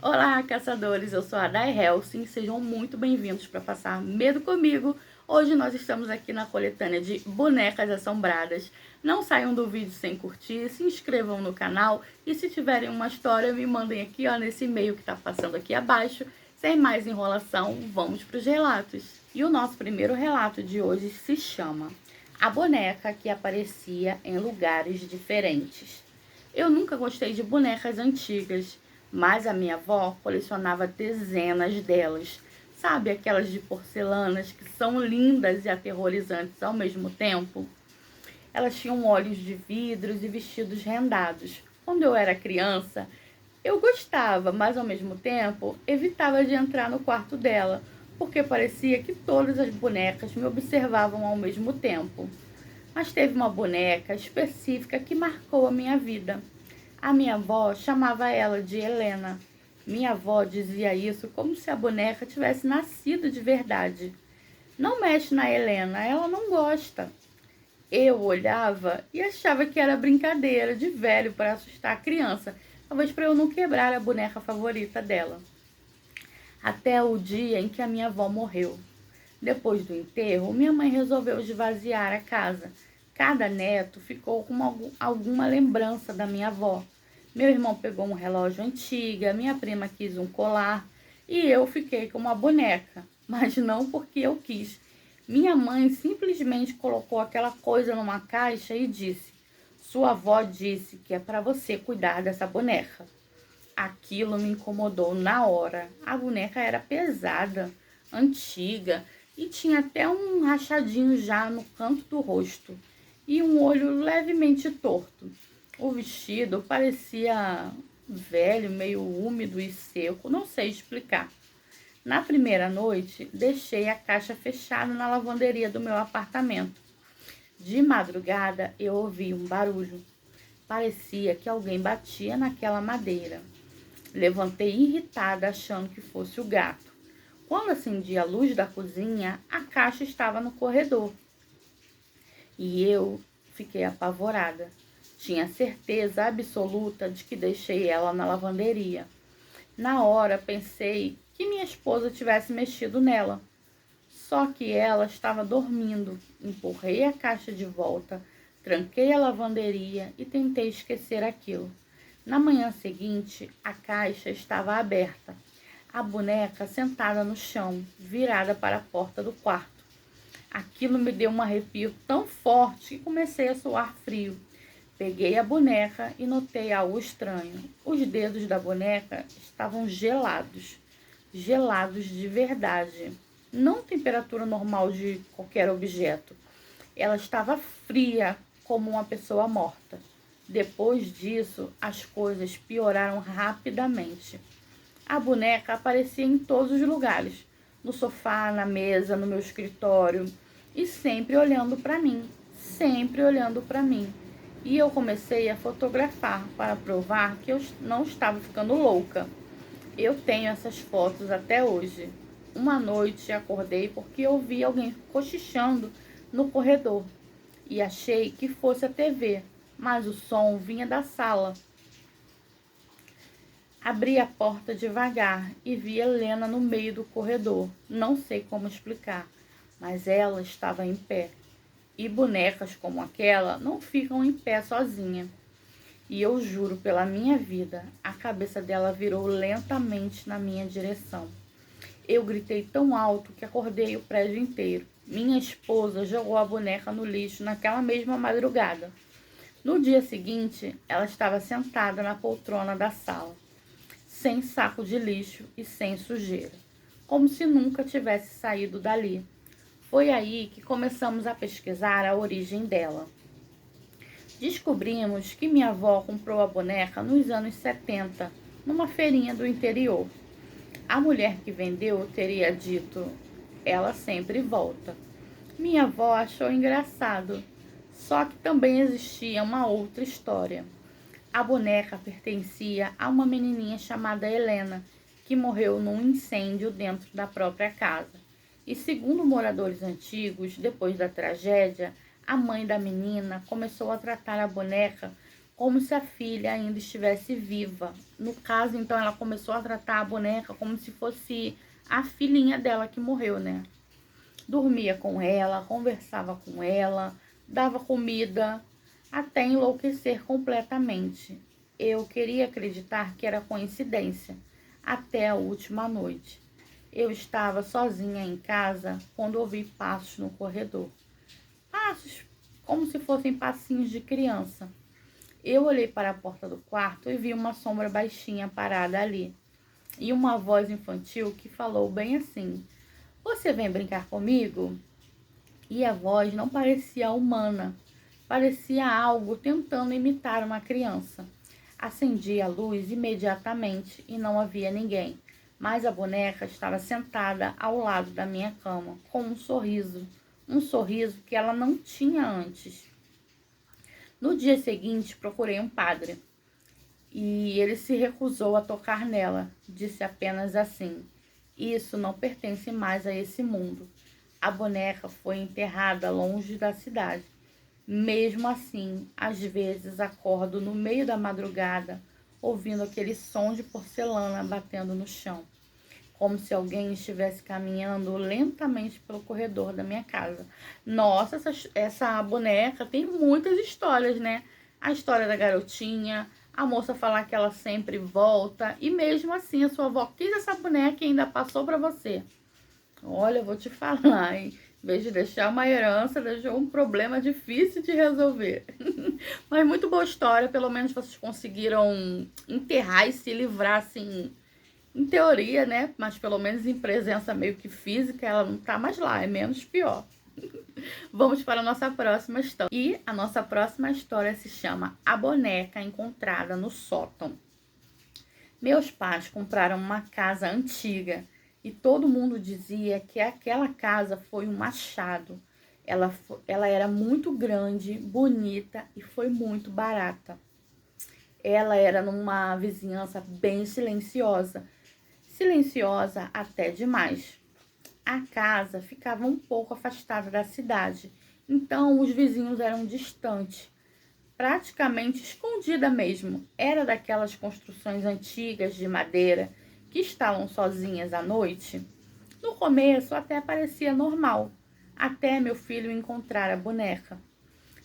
Olá, caçadores! Eu sou a Day Helsing, sejam muito bem-vindos para passar medo comigo. Hoje nós estamos aqui na coletânea de bonecas assombradas. Não saiam do vídeo sem curtir, se inscrevam no canal e se tiverem uma história, me mandem aqui nesse e-mail que está passando aqui abaixo. Sem mais enrolação, vamos para os relatos. E o nosso primeiro relato de hoje se chama A Boneca que Aparecia em Lugares Diferentes. Eu nunca gostei de bonecas antigas, mas a minha avó colecionava dezenas delas. Sabe aquelas de porcelanas que são lindas e aterrorizantes ao mesmo tempo? Elas tinham olhos de vidros e vestidos rendados. Quando eu era criança, eu gostava, mas ao mesmo tempo evitava de entrar no quarto dela, porque parecia que todas as bonecas me observavam ao mesmo tempo. Mas teve uma boneca específica que marcou a minha vida. A minha avó chamava ela de Helena. Minha avó dizia isso como se a boneca tivesse nascido de verdade. Não mexe na Helena, ela não gosta. Eu olhava e achava que era brincadeira de velho para assustar a criança, talvez para eu não quebrar a boneca favorita dela. Até o dia em que a minha avó morreu. Depois do enterro, minha mãe resolveu esvaziar a casa. Cada neto ficou com alguma lembrança da minha avó. Meu irmão pegou um relógio antigo, minha prima quis um colar e eu fiquei com uma boneca, mas não porque eu quis. Minha mãe simplesmente colocou aquela coisa numa caixa e disse: "Sua avó disse que é para você cuidar dessa boneca." Aquilo me incomodou na hora. A boneca era pesada, antiga e tinha até um rachadinho já no canto do rosto e um olho levemente torto. O vestido parecia velho, meio úmido e seco, não sei explicar. Na primeira noite, deixei a caixa fechada na lavanderia do meu apartamento. De madrugada, eu ouvi um barulho. Parecia que alguém batia naquela madeira. Levantei irritada, achando que fosse o gato. Quando acendi a luz da cozinha, a caixa estava no corredor. E eu fiquei apavorada. Tinha certeza absoluta de que deixei ela na lavanderia. Na hora, pensei que minha esposa tivesse mexido nela. Só que ela estava dormindo. Empurrei a caixa de volta, tranquei a lavanderia e tentei esquecer aquilo. Na manhã seguinte, a caixa estava aberta. A boneca sentada no chão, virada para a porta do quarto. Aquilo me deu um arrepio tão forte que comecei a suar frio. Peguei a boneca e notei algo estranho. Os dedos da boneca estavam gelados. Gelados de verdade. Não temperatura normal de qualquer objeto. Ela estava fria, como uma pessoa morta. Depois disso, as coisas pioraram rapidamente. A boneca aparecia em todos os lugares. No sofá, na mesa, no meu escritório. E sempre olhando para mim. Sempre olhando para mim. E eu comecei a fotografar para provar que eu não estava ficando louca. Eu tenho essas fotos até hoje. Uma noite acordei porque ouvi alguém cochichando no corredor e achei que fosse a TV, mas o som vinha da sala. Abri a porta devagar e vi Helena no meio do corredor. Não sei como explicar, mas ela estava em pé. E bonecas como aquela não ficam em pé sozinha. E eu juro pela minha vida, a cabeça dela virou lentamente na minha direção. Eu gritei tão alto que acordei o prédio inteiro. Minha esposa jogou a boneca no lixo naquela mesma madrugada. No dia seguinte, ela estava sentada na poltrona da sala, sem saco de lixo e sem sujeira, como se nunca tivesse saído dali. Foi aí que começamos a pesquisar a origem dela. Descobrimos que minha avó comprou a boneca nos anos 70, numa feirinha do interior. A mulher que vendeu teria dito: "Ela sempre volta." Minha avó achou engraçado, só que também existia uma outra história. A boneca pertencia a uma menininha chamada Helena, que morreu num incêndio dentro da própria casa. E segundo moradores antigos, depois da tragédia, a mãe da menina começou a tratar a boneca como se a filha ainda estivesse viva, No caso, então, ela começou a tratar a boneca como se fosse a filhinha dela que morreu, né? Dormia com ela, conversava com ela, dava comida, até enlouquecer completamente. Eu queria acreditar que era coincidência, até a última noite. Eu estava sozinha em casa quando ouvi passos no corredor. Passos como se fossem passinhos de criança. Eu olhei para a porta do quarto e vi uma sombra baixinha parada ali. E uma voz infantil que falou bem assim: "Você vem brincar comigo?" E a voz não parecia humana, parecia algo tentando imitar uma criança. Acendi a luz imediatamente e não havia ninguém, mas a boneca estava sentada ao lado da minha cama, com um sorriso que ela não tinha antes. No dia seguinte, procurei um padre e ele se recusou a tocar nela. Disse apenas assim: "Isso não pertence mais a esse mundo." A boneca foi enterrada longe da cidade. Mesmo assim, às vezes acordo no meio da madrugada, ouvindo aquele som de porcelana batendo no chão, como se alguém estivesse caminhando lentamente pelo corredor da minha casa. Nossa, essa boneca tem muitas histórias, né? A história da garotinha, a moça falar que ela sempre volta, e mesmo assim a sua avó quis essa boneca e ainda passou para você. Olha, eu vou te falar, hein? Em vez de deixar uma herança, deixou um problema difícil de resolver. Mas muito boa história, pelo menos vocês conseguiram enterrar e se livrar, assim, em teoria, né? Mas pelo menos em presença meio que física, ela não tá mais lá, é menos pior. Vamos para a nossa próxima história. E a nossa próxima história se chama A Boneca Encontrada no Sótão. Meus pais compraram uma casa antiga e todo mundo dizia que aquela casa foi um achado. Ela era muito grande, bonita e foi muito barata. Ela era numa vizinhança bem silenciosa, silenciosa até demais. A casa ficava um pouco afastada da cidade, então os vizinhos eram distantes, praticamente escondida mesmo. Era daquelas construções antigas de madeira que estavam sozinhas à noite. No começo até parecia normal, até meu filho encontrar a boneca.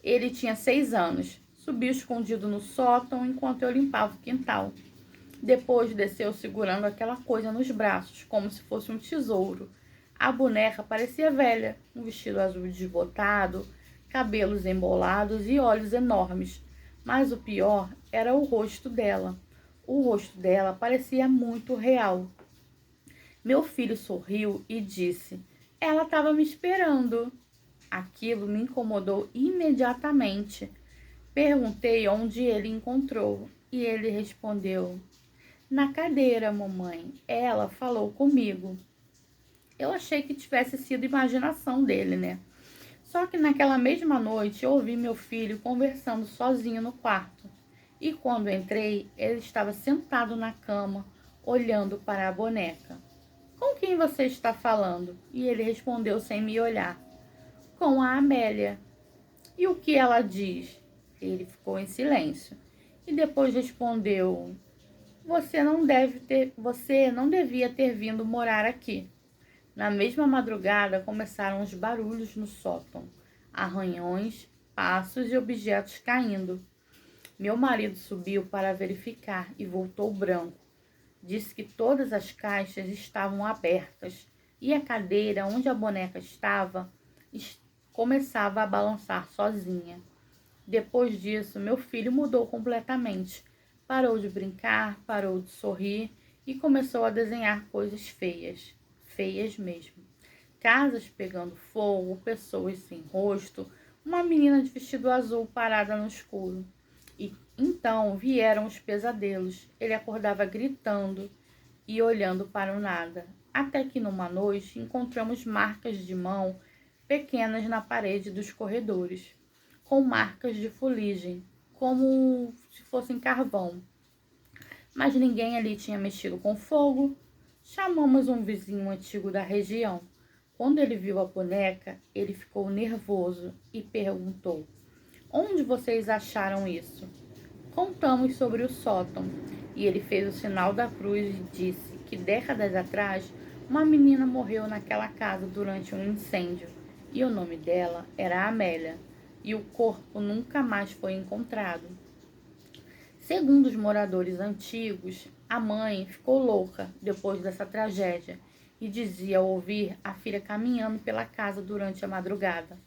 Ele tinha 6 anos, subiu escondido no sótão enquanto eu limpava o quintal. Depois desceu segurando aquela coisa nos braços, como se fosse um tesouro. A boneca parecia velha, um vestido azul desbotado, cabelos embolados e olhos enormes. Mas o pior era o rosto dela. O rosto dela parecia muito real. Meu filho sorriu e disse: "Ela estava me esperando." Aquilo me incomodou imediatamente. Perguntei onde ele encontrou e ele respondeu: "Na cadeira, mamãe. Ela falou comigo." Eu achei que tivesse sido imaginação dele, né? Só que naquela mesma noite eu ouvi meu filho conversando sozinho no quarto. E quando entrei, ele estava sentado na cama, olhando para a boneca. "Com quem você está falando?" E ele respondeu sem me olhar: "Com a Amélia." "E o que ela diz?" Ele ficou em silêncio. E depois respondeu: Você não devia ter vindo morar aqui." Na mesma madrugada começaram os barulhos no sótão, arranhões, passos e objetos caindo. Meu marido subiu para verificar e voltou branco. Disse que todas as caixas estavam abertas e a cadeira onde a boneca estava começava a balançar sozinha. Depois disso, meu filho mudou completamente. Parou de brincar, parou de sorrir e começou a desenhar coisas feias. Feias mesmo. Casas pegando fogo, pessoas sem rosto, uma menina de vestido azul parada no escuro. E então vieram os pesadelos. Ele acordava gritando e olhando para o nada. Até que numa noite encontramos marcas de mão pequenas na parede dos corredores, com marcas de fuligem, como se fossem carvão. Mas ninguém ali tinha mexido com fogo. Chamamos um vizinho antigo da região. Quando ele viu a boneca, ele ficou nervoso e perguntou: "Onde vocês acharam isso?" Contamos sobre o sótão. E ele fez o sinal da cruz e disse que décadas atrás uma menina morreu naquela casa durante um incêndio e o nome dela era Amélia, e o corpo nunca mais foi encontrado. Segundo os moradores antigos, a mãe ficou louca depois dessa tragédia e dizia ouvir a filha caminhando pela casa durante a madrugada.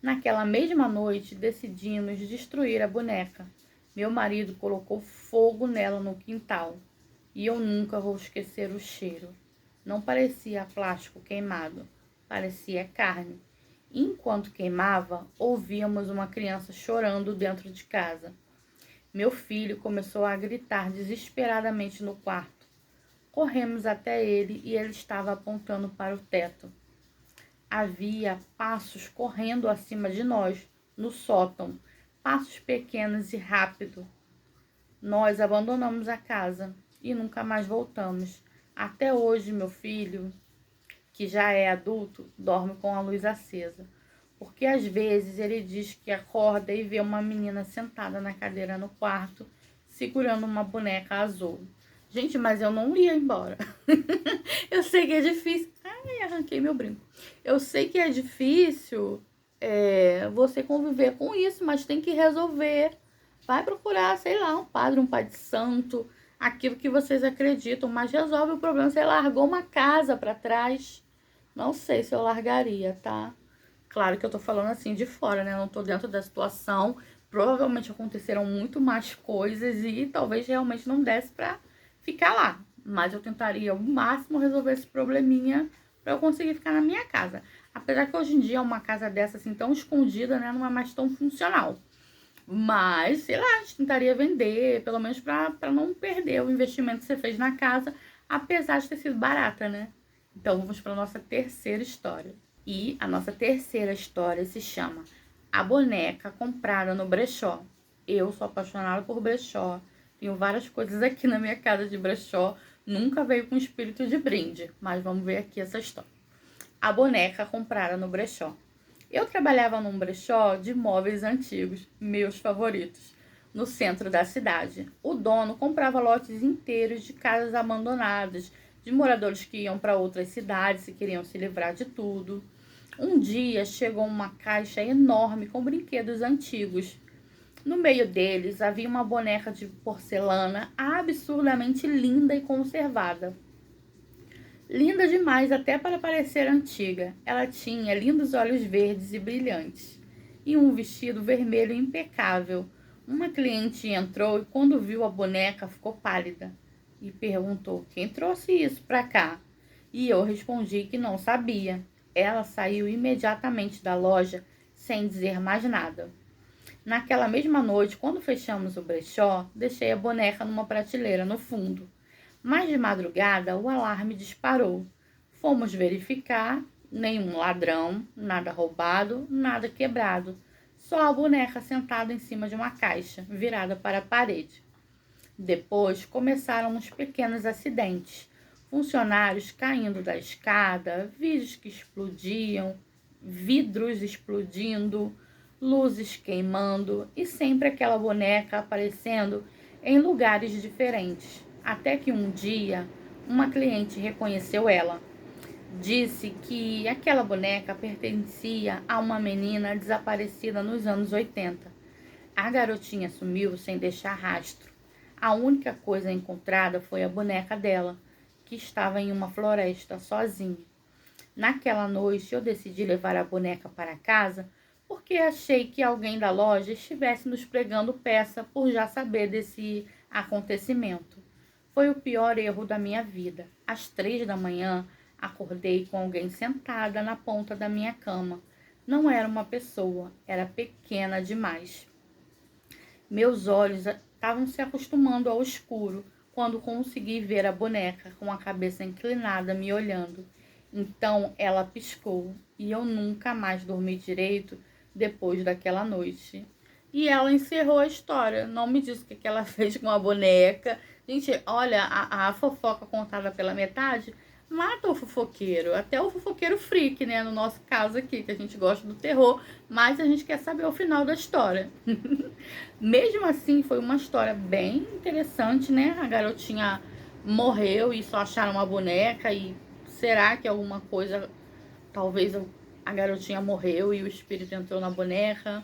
Naquela mesma noite, decidimos destruir a boneca. Meu marido colocou fogo nela no quintal e eu nunca vou esquecer o cheiro. Não parecia plástico queimado, parecia carne. Enquanto queimava, ouvíamos uma criança chorando dentro de casa. Meu filho começou a gritar desesperadamente no quarto. Corremos até ele e ele estava apontando para o teto. Havia passos correndo acima de nós, no sótão, passos pequenos e rápidos. Nós abandonamos a casa e nunca mais voltamos. Até hoje, meu filho, que já é adulto, dorme com a luz acesa. Porque às vezes ele diz que acorda e vê uma menina sentada na cadeira no quarto, segurando uma boneca azul. Gente, mas eu não ia embora. Eu sei que é difícil. Ai, arranquei meu brinco. Eu sei que é difícil você conviver com isso, mas tem que resolver. Vai procurar, sei lá, um padre, um pai de santo, aquilo que vocês acreditam, mas resolve o problema. Você largou uma casa para trás. Não sei se eu largaria, tá? Claro que eu tô falando assim de fora, né? Eu não tô dentro da situação. Provavelmente aconteceram muito mais coisas e talvez realmente não desse pra ficar lá. Mas eu tentaria ao máximo resolver esse probleminha pra eu conseguir ficar na minha casa. Apesar que hoje em dia uma casa dessa assim tão escondida, né? Não é mais tão funcional. Mas, sei lá, a gente tentaria vender, pelo menos pra não perder o investimento que você fez na casa, apesar de ter sido barata, né? Então vamos pra nossa terceira história. E a nossa terceira história se chama A Boneca Comprada no Brechó. Eu sou apaixonada por brechó. Tenho várias coisas aqui na minha casa de brechó. Nunca veio com espírito de brinde, mas vamos ver aqui essa história. A Boneca Comprada no Brechó. Eu trabalhava num brechó de móveis antigos, meus favoritos, no centro da cidade. O dono comprava lotes inteiros de casas abandonadas, de moradores que iam para outras cidades e queriam se livrar de tudo. Um dia chegou uma caixa enorme com brinquedos antigos. No meio deles havia uma boneca de porcelana absurdamente linda e conservada. Linda demais até para parecer antiga. Ela tinha lindos olhos verdes e brilhantes e um vestido vermelho impecável. Uma cliente entrou e quando viu a boneca ficou pálida e perguntou: "Quem trouxe isso para cá?" E eu respondi que não sabia. Ela saiu imediatamente da loja sem dizer mais nada. Naquela mesma noite, quando fechamos o brechó, deixei a boneca numa prateleira no fundo. Mas de madrugada, o alarme disparou. Fomos verificar, nenhum ladrão, nada roubado, nada quebrado. Só a boneca sentada em cima de uma caixa, virada para a parede. Depois começaram uns pequenos acidentes. Funcionários caindo da escada, vidros explodindo, luzes queimando e sempre aquela boneca aparecendo em lugares diferentes. Até que um dia, uma cliente reconheceu ela. Disse que aquela boneca pertencia a uma menina desaparecida nos anos 80. A garotinha sumiu sem deixar rastro. A única coisa encontrada foi a boneca dela, que estava em uma floresta sozinha. Naquela noite, eu decidi levar a boneca para casa porque achei que alguém da loja estivesse nos pregando peça por já saber desse acontecimento. Foi o pior erro da minha vida. Às 3 da manhã, acordei com alguém sentada na ponta da minha cama. Não era uma pessoa, era pequena demais. Meus olhos estavam se acostumando ao escuro quando consegui ver a boneca com a cabeça inclinada me olhando. Então ela piscou e eu nunca mais dormi direito depois daquela noite. E ela encerrou a história. Não me disse o que ela fez com a boneca. Gente, olha, a fofoca contada pela metade, mata o fofoqueiro, até o fofoqueiro freak, né? No nosso caso aqui, que a gente gosta do terror, mas a gente quer saber o final da história. Mesmo assim, foi uma história bem interessante, né? A garotinha morreu e só acharam uma boneca. E será que alguma coisa, talvez a garotinha morreu e o espírito entrou na boneca?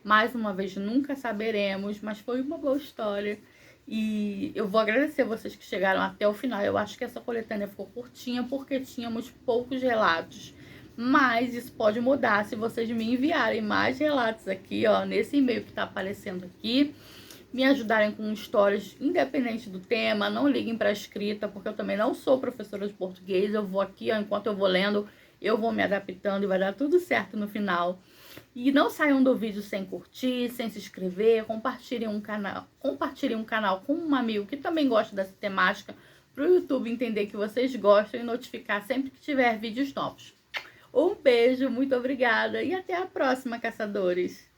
Mais uma vez, nunca saberemos, mas foi uma boa história. E eu vou agradecer vocês que chegaram até o final. Eu acho que essa coletânea ficou curtinha porque tínhamos poucos relatos. Mas isso pode mudar se vocês me enviarem mais relatos aqui, ó, nesse e-mail que tá aparecendo aqui. Me ajudarem com histórias independente do tema. Não liguem para escrita, porque eu também não sou professora de português. Eu vou aqui, ó, enquanto eu vou lendo, eu vou me adaptando e vai dar tudo certo no final. E não saiam do vídeo sem curtir, sem se inscrever, compartilhem um canal com um amigo que também gosta dessa temática, para o YouTube entender que vocês gostam e notificar sempre que tiver vídeos novos. Um beijo, muito obrigada e até a próxima, caçadores!